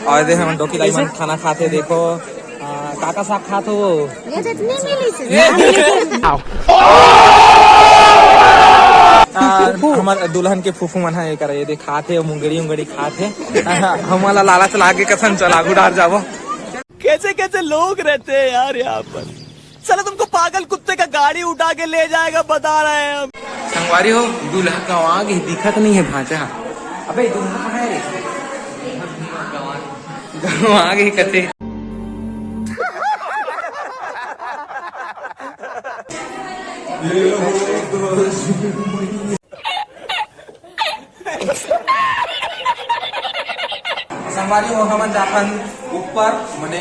और देखो हम डोकी लाई मन खाना खाते देखो काका साग खाते वो हमारे दुल्हन के फूफू मन है करे ये खाते मुंगड़ी उंगड़ी खाते हमारा लालच लागे कसन चला गुडार जावो। कैसे कैसे लोग रहते हैं यार यहाँ पर। चलो तुमको पागल कुत्ते का गाड़ी उठा के ले जाएगा बता रहे हैं हम। संगवारी हो दूल्हा गाँव आगे दिखत नहीं है भांजा। अबे दूल्हा है गाँव आगे कते संगवारी हो हम जापन ऊपर मने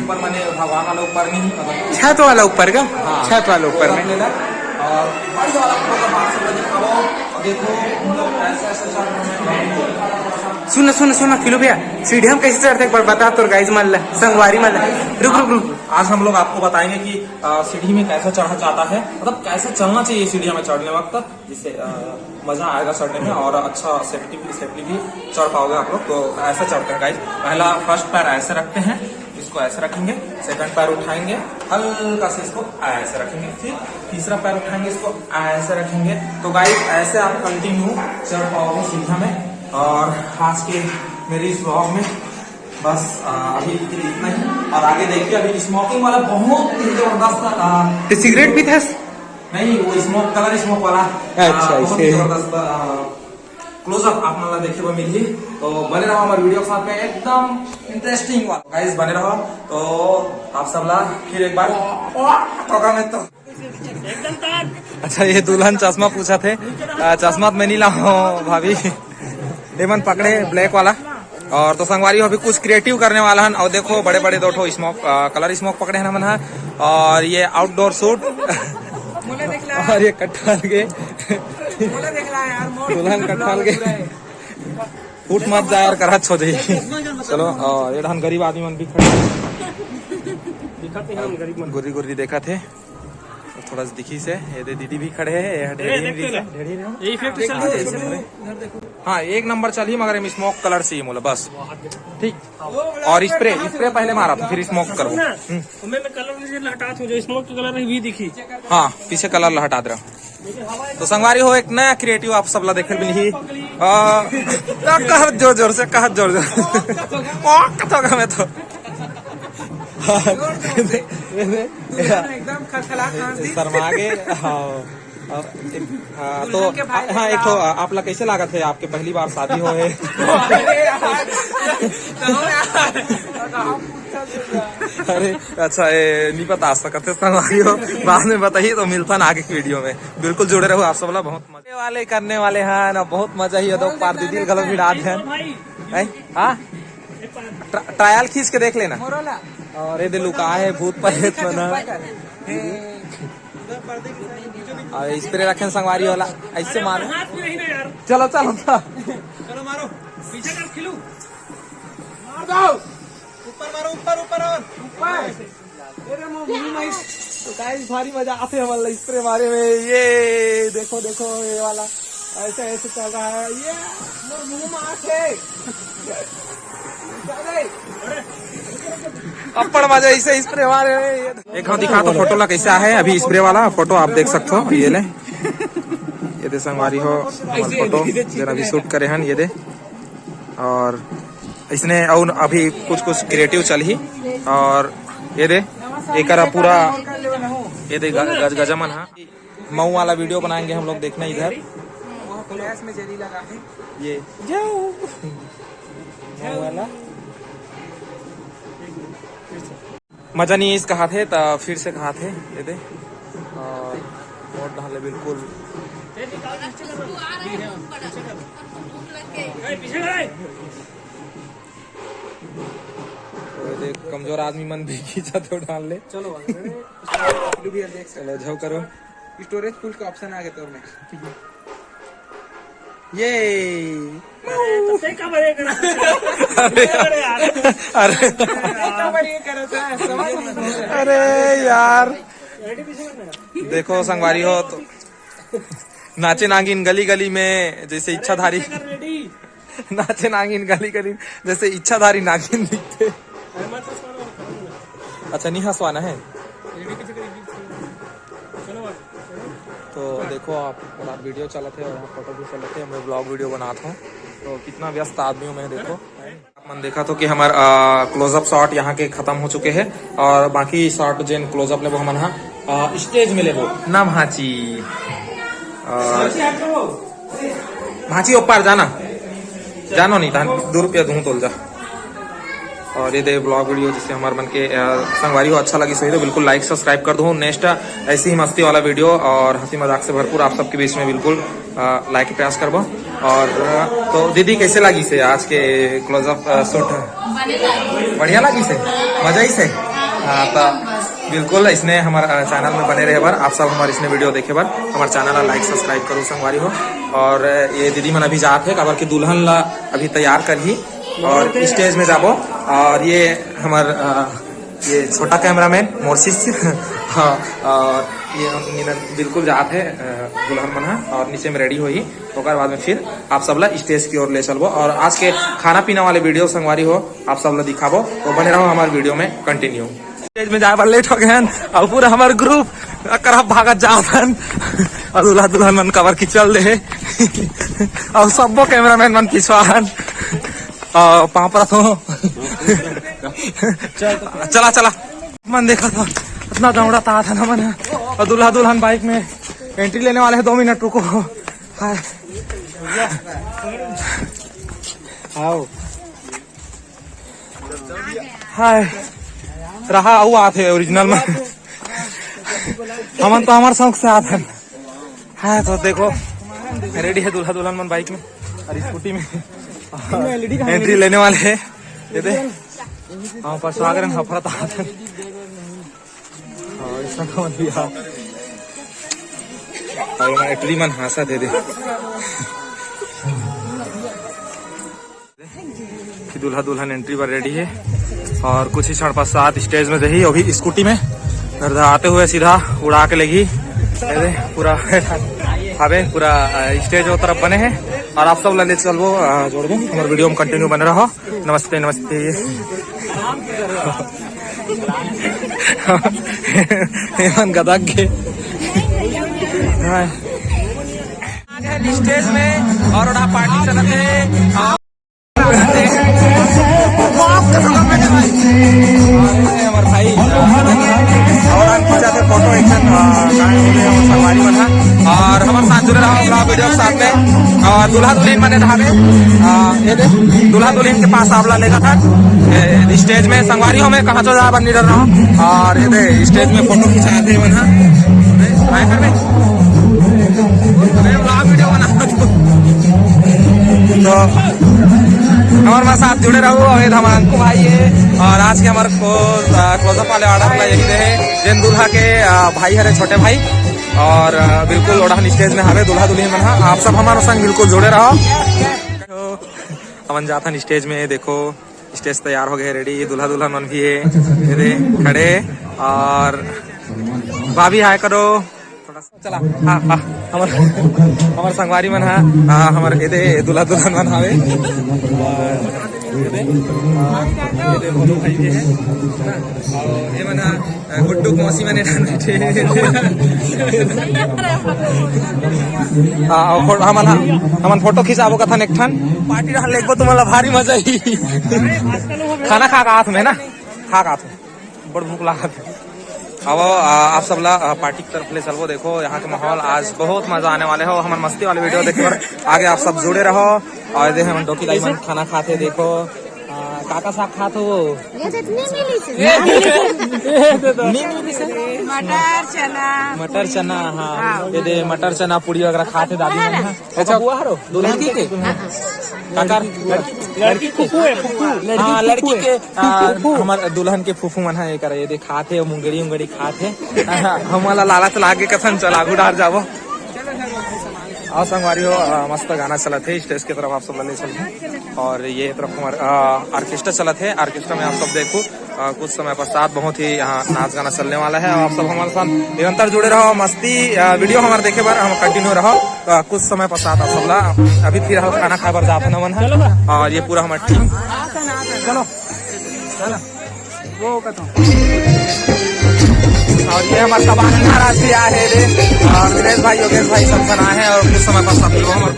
भगवान वाला ऊपर नहीं छत वाला ऊपर का छत वाला ऊपर में और बड़ी वाला देखो सुन किलो भैया सीढ़ी हम कैसे चढ़ते हैं बता तो गाइस मान ला संगवारी मान ला रुक आज हम लोग आपको बताएंगे कि सीढ़ी में कैसे चढ़ा जाता है मतलब कैसे चलना चाहिए सीढ़ी में चढ़ने वक्त जिससे मजा आएगा चढ़ने में और अच्छा सेफ्टी भी चढ़ पाओगे आप लोग। तो ऐसा चढ़ते हैं गाइस। पहला फर्स्ट पैर ऐसे रखते हैं इसको ऐसे रखेंगे सेकंड पैर उठाएंगे हल्का से इसको ऐसे रखेंगे फिर तीसरा पैर उठाएंगे इसको ऐसे रखेंगे। तो गाइस ऐसे आप कंटिन्यू चढ़ पाओगे सीढ़ियां में। और आज के मेरी इस ब्लॉग में बस अभी इतना ही। और आगे देखिए अभी स्मोकिंग वाला बहुत ही जबरदस्त सिगरेट भी था नहीं वो स्मोक कलर स्मोक वाला बहुत ही जबरदस्त क्लोजअप आप मतलब देखे हुए मिली। तो बने रहो हमारे वीडियो के साथ में एकदम इंटरेस्टिंग वाला गाइस बने रहो। तो आप सब ला फिर एक बार में तो अच्छा ये दुल्हन चश्मा पूछा थे चश्मा में नहीं लाओ भाभी लेमन पकड़े ब्लैक वाला। और तो संगवारी हो अभी कुछ क्रिएटिव करने वाला है। और देखो बड़े बड़े दो ठो स्मोक कलर स्मोक पकड़े हैं मन और ये आउटडोर शूट और ये कट्ठाल के दुल्हन कट्ठाल के फूट मत जाए और करत हो जाएगी। चलो और ये धान गरीब आदमी मन भी खड़े गुरी देखा थे थोड़ा सा दिखी से ये दीदी भी खड़े हैं हाँ एक नंबर चलिए मगर स्मोक कलर से मोला बस ठीक। और स्प्रे पहले मारा फिर स्मोक करो मैं कलर हटा जो स्मोक कलर भी दिखी हाँ पीछे कलर हटा दे रहा। तो संगवारी हो एक नया क्रिएटिव आप सब ला देखे मिली कहत जोर जोर से कहत जोर जोर में तो एकदम शर्मा गे तो हाँ एक तो आप लोग कैसे लागत है आपके पहली बार शादी हो है अरे अच्छा ये नहीं बता सकते हो बाद में बताइए तो मिलता ना आगे की वीडियो में। बिल्कुल जुड़े रहो आप सब लोग बहुत मजे वाले करने वाले हैं ना बहुत मजा ही है। तो पार दीदी गलत भी डाल है हाँ ट्रायल खींच के देख लेना। और ये लुका है भूत प्रेत बना और स्प्रे रखे संगवारी वाला ऐसे मारो चलो मारो पीछे का खिलू मार दो ऊपर तो गाइस भारी मजा आते है वाला स्प्रे मारे में। ये देखो ये वाला ऐसे चल रहा है ये मुंह में आके अप्पड़ मजा ऐसे स्प्रे मारे एक हम दिखा तो फोटो ला कैसे है अभी स्प्रे वाला फोटो आप देख सकते हो। ये ले ये दे संगवारी हो फोटो जरा अभी शूट करे हैं ये दे। और इसने और अभी कुछ क्रिएटिव चल ही और ये दे एक पूरा ये दे गजमन हाँ मऊ वाला वीडियो बनाएंगे हम लोग देखना इधर में जरी लगा है ये मऊ वाला मजा नहीं इसका हाथ है तो फिर से कहा थे ये दे और मोट डाले बिल्कुल तो कमजोर आदमी मन भी खींचा तो डाल ले चलो झो करो स्टोरेज फुल का ऑप्शन आ गया तो ये अरे यार देखो संगवारी हो तो नाचे नागिन गली गली में जैसे इच्छाधारी नाचे नागिन गली गली जैसे इच्छाधारी नागिन दिखते। अच्छा नहीं हंसवाना है तो देखो आप वीडियो चलते है और फोटो भी चलते है, मैं ब्लॉग वीडियो बनाता हूँ तो कितना व्यस्त आदमी हूँ मैं। देखो मन देखा तो कि हमार क्लोजअप शॉट यहाँ के खत्म हो चुके हैं और बाकी शॉट जेन क्लोजअप ले वो हम स्टेज में ले वो ना भाची भाची ऊपर जाना जानो नहीं था 2 रुपया दूं तोल जा। और ये दे ब्लॉग वीडियो जिससे हमारे मन के संगवारी हो अच्छा लगी सही तो बिल्कुल लाइक सब्सक्राइब कर दो। नेक्स्ट ऐसी ही मस्ती वाला वीडियो और हंसी मजाक से भरपूर आप सबके बीच में बिल्कुल लाइक के प्रयास करबो। और तो दीदी कैसे लगी से आज के क्लोजअप शूट? बढ़िया लगी से मजा ही से। हाँ तो बिल्कुल इसने हमारा चैनल में बने रहे बार आप सब हमारे इसने वीडियो देखे बार हमारे चैनल लाइक सब्सक्राइब करो संगवारी हो। और ये दीदी मन अभी जाते है काबर की दुल्हन ला अभी तैयार कर ही और स्टेज में जाबो। और ये हमार ये छोटा कैमरामैन मोर्सिस हाँ और ये बिल्कुल जाते है दुल्हन मना और नीचे में रेडी हो ही तो बाद में फिर आप सब ला स्टेज की ओर ले चलबो। और आज के खाना पीना वाले वीडियो संगवारी हो आप सब ला दिखाबो तो बने रहो हमारे वीडियो में कंटिन्यू। स्टेज में जाए लेट हो गए और पूरा हमारे ग्रुप करब भागत जावन और दूल्हा दुल्हन मन कवर खिंचल दे और सबो कैमरामैन मन खिंचवान पाँव पर तो चला चला मन देखा था इतना दौड़ता था ना मन। और दूल्हा दुल्हन बाइक में एंट्री लेने वाले हैं 2 मिनट रुको। हाय आओ हाय रहा वो आते ओरिजिनल में हमन तो हमारे शौक से आते हैं। तो देखो रेडी है दूल्हा दुल्हन मन बाइक में और स्कूटी में एंट्री लेने वाले हैं। ये दे हाँ पर स्वागत हफरत आते एंट्री मन हासा दे दे दूल्हा दुल्हन एंट्री पर रेडी है और कुछ ही क्षण पश्चात स्टेज में रही अभी स्कूटी में घर आते हुए सीधा उड़ा के लेगी पूरा हवे पूरा स्टेज वो तरफ बने हैं। और आप सब ले चलो जोड़ दो हमारे वीडियो में कंटिन्यू बने रहो। नमस्ते नमस्ते गदा के स्टेज में और पार्टी चलते हमारे भाई और खींचाते फोटो एक्शन संगवारी बना और हमारे साथ जुड़े रहा वीडियो के साथ में। और दूल्हा दुल्हन बने ढाबे ये दूल्हा दुल्हन के पास आवला लेगा था स्टेज में संगवारी हो मैं कहाँ तो जा बनी रहा हूँ। और ये स्टेज में फोटो खिंचाते बना वीडियो बना तो हमारे साथ जुड़े रहो। अवैध हमारे अंकु भाई है और आज के हमारे क्लोजअप वाले ऑर्डर ला यही रहे जैन दूल्हा के भाई हरे छोटे भाई और बिल्कुल ओढ़ान स्टेज में हवे दूल्हा दुल्हन बना आप सब हमारे संग बिल्कुल जुड़े रहो। अमन जाथन स्टेज में देखो स्टेज तैयार हो गए रेडी दूल्हा दुल्हन मन भी है खड़े और भाभी हाय करो चला। हाँ हाँ हमारे संगवारी मन है हमारे ये दूल्हा दुल्हन मन हवे गुड्डू मौसी मैंने हमन फोटो खिंचाबो कथन एक ठन पार्टी रहा लेगो तुम्हारा भारी मजा ही खाना खा का में ना खा का बड़ भूख लागत है। अब आप सब ला पार्टी की तरफ ले चलो। देखो यहाँ के माहौल आज बहुत मजा आने वाले हो। हमारे मस्ती वाले वीडियो देखो आगे आप सब जुड़े रहो। और देखो हम डोकी दाई मन खाना खाते देखो काका साग खाते हो मटर चना हाँ ये दे मटर चना पूरी वगैरह खाते दादी मन। अच्छा बुआ हरो दुल्हन की के काका लड़की फूफू है हाँ लड़की के हमारे दुल्हन के फूफू मन है करे ये दे खाते मुंगड़ी उंगड़ी खाते हमारा लालच लागे कथन चला गुडार जाबो। और संगवारी हो मस्त गाना चला थे स्टेज की तरफ आप सब ले चले और ये तरफ हमारे ऑर्केस्ट्रा चला थे। ऑर्केस्ट्रा में आप सब देखो कुछ समय पश्चात बहुत ही यहाँ नाच गाना चलने वाला है। आप सब हमारे साथ निरंतर जुड़े रहो, मस्ती वीडियो हमारे देखे बार हम कंटिन्यू रहो। कुछ समय पश्चात आप सब अभी फिर खाना खाए बार जाते नमन है और ये पूरा हमारा टीम चलो वो और ये हमारे तबाही महाराज भी आए रे और दिनेश भाई योगेश भाई सब बना है और कुछ समय पश्चात हमारे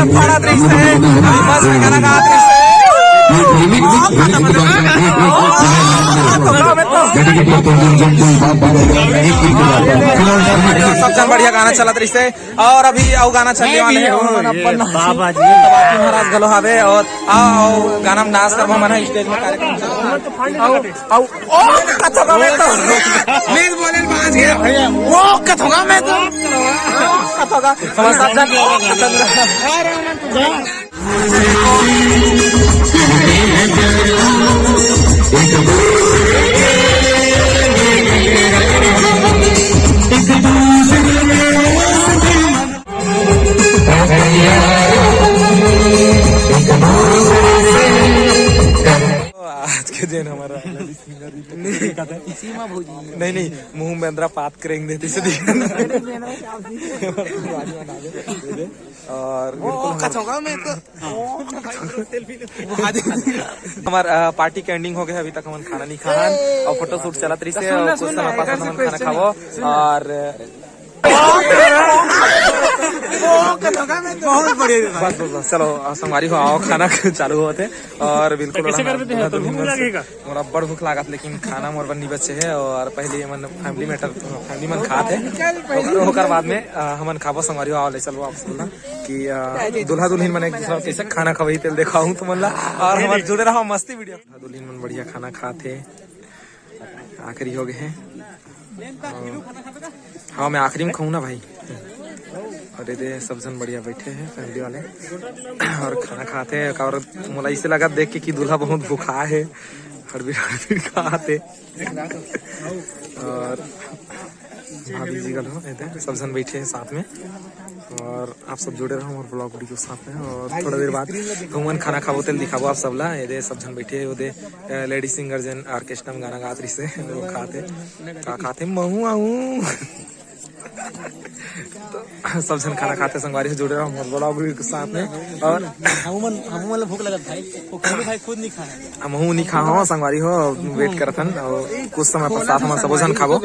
बड़ा दृश्य है बस गाना का दृश्य सबसे बढ़िया गाना चला दृश्य और अभी आओ गाना चलने वाले हैं बाबा जी महाराज गलो हवे और आओ गाना में डांस करबो मन स्टेज में कार्यक्रम आओ ओ कथोगा मैं तो प्लीज बोले बाज गया भैया वो कथोगा मैं तो कथोगा हम सब आज के दिन हमारा नहीं मुंह में अंदर पात करेंगे देती से और हमारा पार्टी का एंडिंग हो गया। अभी तक हम खाना नहीं खान और फोटो शूट चला तरी से और कुछ समय पास हम खाना खाओ और बहुत बढ़िया बस चलो संगवारी हो आओ खाना चालू होते और बिल्कुल बड़ भूख लागत लेकिन खाना मोर बनी बच्चे है और पहले मन फैमिली मन खाते होकर बाद में हमन खाबो। संगवारी हो आओ ले चलो आप सुनना कि दूल्हा दुल्हन मन एक दूसरा कैसे खाना खवाई तेल दिखाऊं तुम और हमारे जुड़े रहो मस्ती वीडियो। दुल्हन मन बढ़िया खाना खाते आखिरी हो गए हैं। हाँ मैं आखिरी में खाऊं ना भाई। और ये सब जन बढ़िया बैठे हैं फैमिली वाले और खाना खाते हैं और मुला इसे लगा देख के कि दूल्हा बहुत भूखा है हड़बीड़ खाते और भाभी जी गल हो सब जन बैठे हैं साथ में और आप सब जुड़े रहो और ब्लॉग वीडियो साथ में और थोड़ा देर बाद घूमन खाना खाबो तेल दिखाबो आप सबला। ये सब जन बैठे ओदे लेडी सिंगर जन ऑर्केस्ट्रा में गाना गात रही से लोग खाते महू आऊ तो सब जन खाना खाते संगवारी से जुड़े रहो और ब्लॉग वीडियो के साथ में और हम भूख लगा भाई खुद नहीं खाया हम नहीं खा हो संगवारी हो वेट करथन और कुछ समय पश्चात हम सब जन खाबो।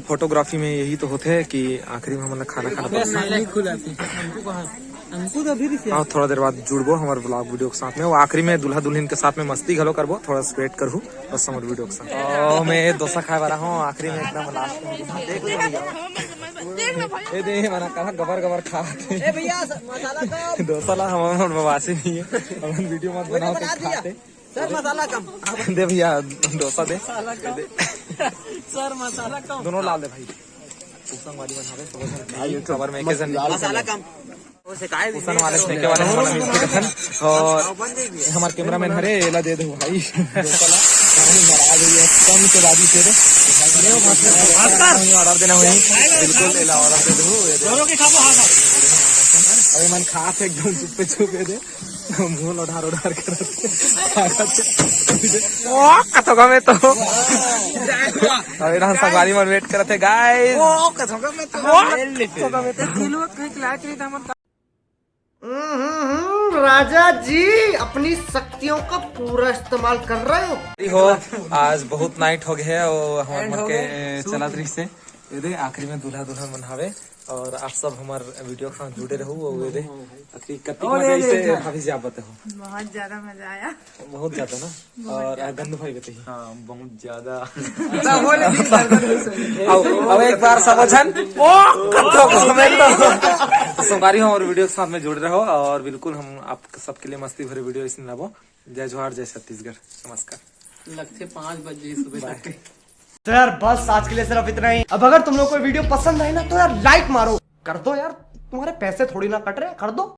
फोटोग्राफी में यही तो होते है कि आखिरी में हम खाना खाना और थोड़ा देर बाद जुड़बो हमारे ब्लॉग वीडियो के साथ में। वो आखिरी में दूल्हा दुल्हन के साथ में मस्ती घलो करबो थोड़ा स्पेट करूँ और समर वीडियो के साथ मैं डोसा खाए वाला हूँ आखिरी में एकदम लास्ट मना कहा गबर खाते डोसा ला हम बवासी नहीं है अपन वीडियो मत बनाओ खाते सर मसाला कम दे भैया डोसा दे सर मसाला कम दोनों लाल दे भाई संगवारी बनावे खबर में के जन मसाला कम उसन वाले फेंके वाले हमारा मिलते कथन और हमारे कैमरामैन हरे एला दे दो भाई कम के बाजी से ऑर्डर देना हुई बिल्कुल एला ऑर्डर दे दो अरे मन खास एकदम चुप्पे छुपे दे मुंह उधार कर कथोगा में तो अरे हम संगवारी मन वेट करते गाइस कथोगा में तो राजा जी अपनी शक्तियों का पूरा इस्तेमाल कर रहे हो। आज बहुत नाइट हो गया है और हमारे मन के चला रही से ये दे आखिरी में दूल्हा दुल्हन बनावे और आप सब हमारे वीडियो के साथ जुड़े रहो और ये दे कत्ती में कैसे भाभी जी आप बताओ। बहुत ज्यादा मजा आया। बहुत ज्यादा ना और गंदू भाई बताइए। हाँ बहुत ज्यादा। अब एक बार समझन सोमवारी हम और वीडियो के साथ में जुड़ रहे हो और बिल्कुल हम आप सबके लिए मस्ती भरे वीडियो इसमें लाबो। जय जोहार जय छत्तीसगढ़ नमस्कार। लगते 5 बजे सुबह तक। तो यार बस आज के लिए सिर्फ इतना ही। अब अगर तुम लोग को वीडियो पसंद आए ना तो यार लाइक मारो, कर दो यार, तुम्हारे पैसे थोड़ी ना कट रहे, कर दो।